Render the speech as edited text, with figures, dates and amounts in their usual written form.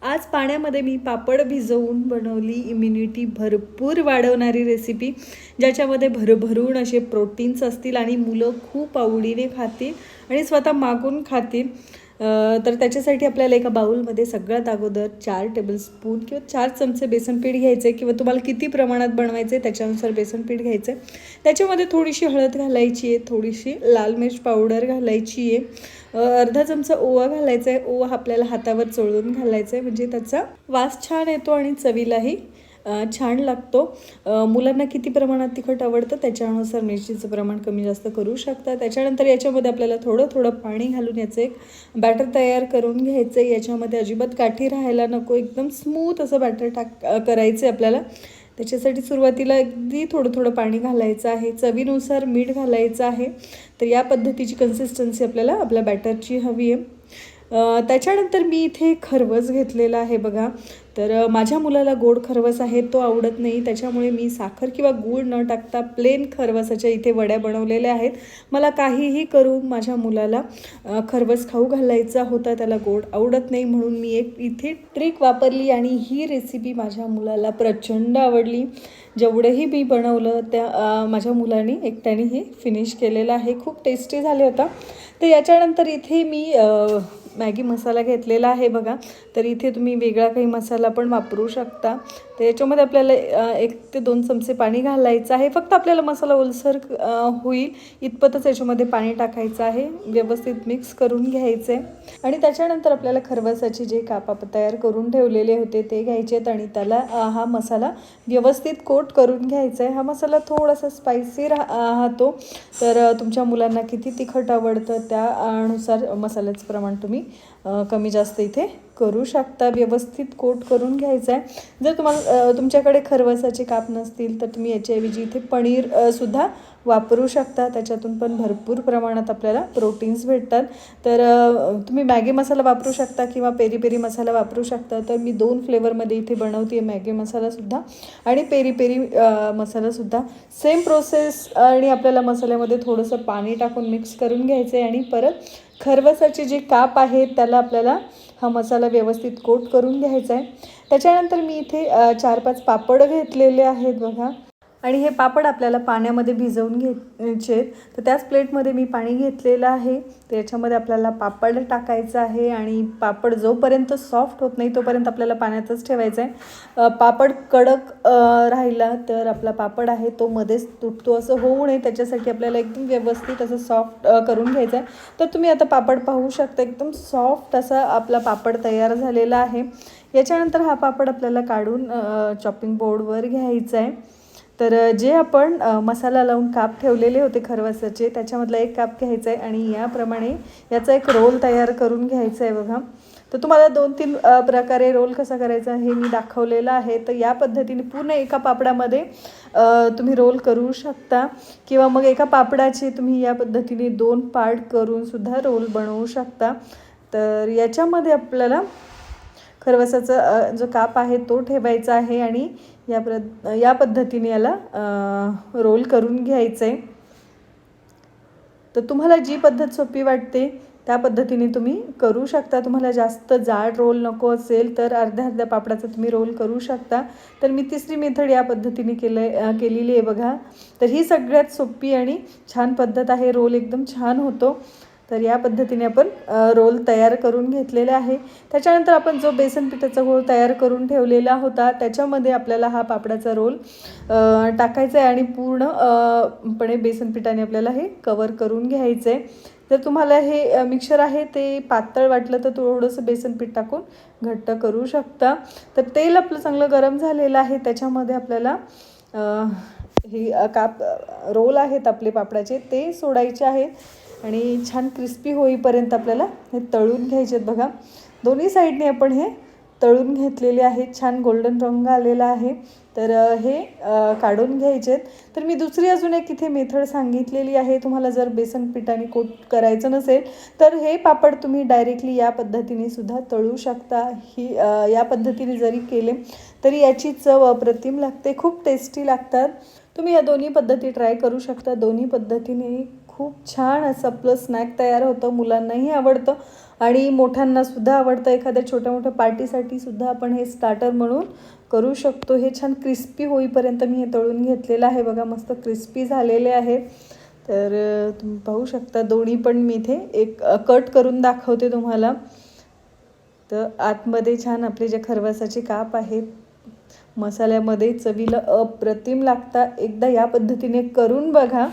आज पाण्यामध्ये मी पापड भिजवून बनवली इम्युनिटी भरपूर वाढवणारी रेसिपी, ज्याच्यामध्ये भरभरून असे प्रोटीन्स असतील आणि मुलं खूप आवडीने खातील आणि स्वतः मागून खातील. तर त्याच्यासाठी आपल्याला एका बाउलमध्ये सगळ्यात अगोदर 4 टेबलस्पून किंवा 4 चमचे बेसन पीठ घ्यायचे किंवा तुम्हाला किती प्रमाणात बनवायचे त्याच्यानुसार बेसन पीठ घ्यायचं. त्याच्यामध्ये थोडीशी हळद घालायची आहे, थोडीशी लाल मिर्च पावडर घालायची आहे, अर्धा चमचा ओवा घालायचा आहे. ओवा आपल्याला हातावर चोळून घालायचा आहे, म्हणजे त्याचा वास छान येतो आणि चवीलाही छान लागतो. मुलांना किती प्रमाणात तिखट आवडतं त्याच्यानुसार मिरचीचं प्रमाण कमी जास्त करू शकता. त्याच्यानंतर याच्यामध्ये आपल्याला थोडं थोडं पाणी घालून याचं एक बॅटर तयार करून घ्यायचं आहे. याच्यामध्ये अजिबात गाठी राहायला नको, एकदम स्मूथ असं बॅटर करायचं आहे आपल्याला. त्याच्यासाठी सुरुवातीला अगदी थोडं थोडं पाणी घालायचं आहे, चवीनुसार मीठ घालायचं आहे. तर या पद्धतीची कन्सिस्टन्सी आपल्याला आपल्या बॅटरची हवी आहे. त्याच्यानंतर मी इथे खरवस घेतलेला आहे बघा. तर माझ्या मुलाला गोड खरवस आहे, तो आवडत नाही, त्याच्यामुळे मी साखर किंवा गूळ न टाकता प्लेन खरवसाच्या इथे वड्या बनवलेल्या आहेत. मला काहीही करून माझ्या मुलाला खरवस खाऊ घालायचा होता, त्याला गोड आवडत नाही, म्हणून मी एक इथे ट्रिक वापरली आणि ही रेसिपी माझ्या मुलाला प्रचंड आवडली. जेवढंही मी बनवलं त्या माझ्या मुलाने एकट्याने हे फिनिश केलेलं आहे, खूप टेस्टी झाले होता. तर याच्यानंतर इथे मी मॅगी मसाला घेतलेला आहे बघा. तर इथे तुम्ही वेगळा काही मसाला पण वापरू शकता. तर याच्यामध्ये आपल्याला 1 ते 2 चमचे पाणी घालायचं आहे. फक्त आपल्याला मसाला ओलसर होईल इतपतच याच्यामध्ये पाणी टाकायचं आहे, व्यवस्थित मिक्स करून घ्यायचं आहे. आणि त्याच्यानंतर आपल्याला खरवसाचे जे काप तयार करून ठेवलेले होते ते घ्यायचे आहेत आणि त्याला हा मसाला व्यवस्थित कोट करून घ्यायचा आहे. हा मसाला थोडासा स्पायसी राहतो, तर तुमच्या मुलांना किती तिखट आवडतं त्यानुसार मसाल्याचं प्रमाण तुम्ही कमी जास्त इथे करू शकता. व्यवस्थित कोट करून घ्यायचं आहे. जर तुम्हाला तुमच्याकडे खरवसाचे काप नसतील तर तुम्ही याच्याऐवजी इथे पनीर सुद्धा वापरू शकता, त्याच्यातून पण भरपूर प्रमाणात आपल्याला प्रोटीन्स भेटतात. तर तुम्ही मॅगी मसाला वापरू शकता किंवा पेरी पेरी मसाला वापरू शकता. तर मी 2 फ्लेवरमध्ये इथे बनवते आहे, मॅगी मसालासुद्धा आणि पेरी पेरी मसालासुद्धा. सेम प्रोसेस आणि आपल्याला मसाल्यामध्ये थोडंसं पाणी टाकून मिक्स करून घ्यायचं आहे आणि परत खरवसाचे जे काप आहेत त्याला आपल्याला हा मसाला व्यवस्थित कोट करून घ्यायचा आहे. त्याच्यानंतर मी इथे 4-5 पापड घेतलेले आहेत बघा. आणि हे पापड आपल्याला पाण्यामध्ये भिजवून घ्यायचे. तर त्याच प्लेटमध्ये मी पाणी घेतलेलं आहे. त्याच्यामध्ये आपल्याला पापड टाकायचं आहे आणि पापड जोपर्यंत सॉफ्ट होत नाही तोपर्यंत आपल्याला पाण्यातच ठेवायचं आहे. पापड कडक राहिला तर आपला पापड आहे तो मध्येच तुटतो, असं होऊ नये त्याच्यासाठी आपल्याला एकदम व्यवस्थित असं सॉफ्ट करून घ्यायचं आहे. तर तुम्ही आता पापड पाहू शकता, एकदम सॉफ्ट असा आपला पापड तयार झालेला आहे. याच्यानंतर हा पापड आपल्याला काढून चॉपिंग बोर्डवर घ्यायचा आहे. तर जे आपण मसाला लावून काप ठेवलेले होते खरवसाचे त्याच्यामधला एक काप घ्यायचा आहे आणि याप्रमाणे याचा एक रोल तयार करून घ्यायचा आहे बघा. तर तुम्हाला 2-3 प्रकारे रोल कसा करायचा हे मी दाखवलेलं आहे. तर या पद्धतीने पूर्ण एका पापडामध्ये तुम्ही रोल करू शकता किंवा मग एका पापडाचे तुम्ही या पद्धतीने 2 पार्ट करून सुद्धा रोल बनवू शकता. तर याच्यामध्ये आपल्याला खरवसाचा जो काप आहे तो ठेवायचा आहे आणि या पद्धतीने याला रोल करून घ्यायचं आहे. तर तुम्हाला जी पद्धत सोपी वाटते त्या पद्धतीने तुम्ही करू शकता. तुम्हाला जास्त जाड रोल नको असेल तर अर्ध्या पापडाचा तुम्ही रोल करू शकता. तर मी तिसरी मेथड या पद्धतीने केलेली आहे बघा. तर ही सगळ्यात सोपी आणि छान पद्धत आहे, रोल एकदम छान होतो. तर या पद्धतीने आपण रोल तयार करून घेतलेले आहे. त्याच्यानंतर आपण जो बेसन पिठाचा गोळ तयार करून ठेवलेला होता त्याच्यामध्ये आपल्याला हा पापडाचा रोल टाकायचा आहे आणि पूर्णपणे बेसन पिठाने आपल्याला हे कवर करून घ्यायचं आहे. जर तुम्हाला हे मिक्सचर आहे ते पातळ वाटलं तर थोडंसं बेसन पीठ टाकून घट्ट करू शकता. तर तेल आपलं चांगलं गरम झालेलं आहे, त्याच्यामध्ये आपल्याला हे काप रोल आहेत आपले पापडाचे ते सोडायचे आहेत आणि छान क्रिस्पी होईपर्यंत आपल्याला हे तळून घ्यायचे आहेत बघा. दोन्ही साईडने आपण हे तळून घेतलेले आहेत, छान गोल्डन रंग आलेला आहे. तर हे काढून घ्यायचे आहेत. तर मी दुसरी अजून एक इथे मेथड सांगितलेली आहे. तुम्हाला जर बेसन पिठाने कोट करायचं नसेल तर हे पापड तुम्ही डायरेक्टली या पद्धतीने सुद्धा तळू शकता. या पद्धतीने जरी केले तरी याची चव अप्रतिम लागते, खूप टेस्टी लागतात. तुम्ही या दोन्ही पद्धती ट्राय करू शकता. दोन्ही पद्धतीने खूप छान असं आपलं स्नॅक तयार होतं, मुलांनाही आवडतं आणि मोठ्यांना सुद्धा आवडतं. एखाद्या छोट्या मोठ्या पार्टीसाठी सुद्धा आपण हे स्टार्टर म्हणून करू शकतो. हे छान क्रिस्पी होईपर्यंत मी हे तळून घेतलेलं आहे बघा, मस्त क्रिस्पी झालेले आहेत. तर तुम्ही पाहू शकता दोन्ही पण मी इथे एक कट करून दाखवते तुम्हाला. तर आतमध्ये छान आपले जे खरवसाचे काप आहेत मसाल्यामध्ये चवीला अप्रतिम लागतात. एकदा या पद्धतीने करून बघा.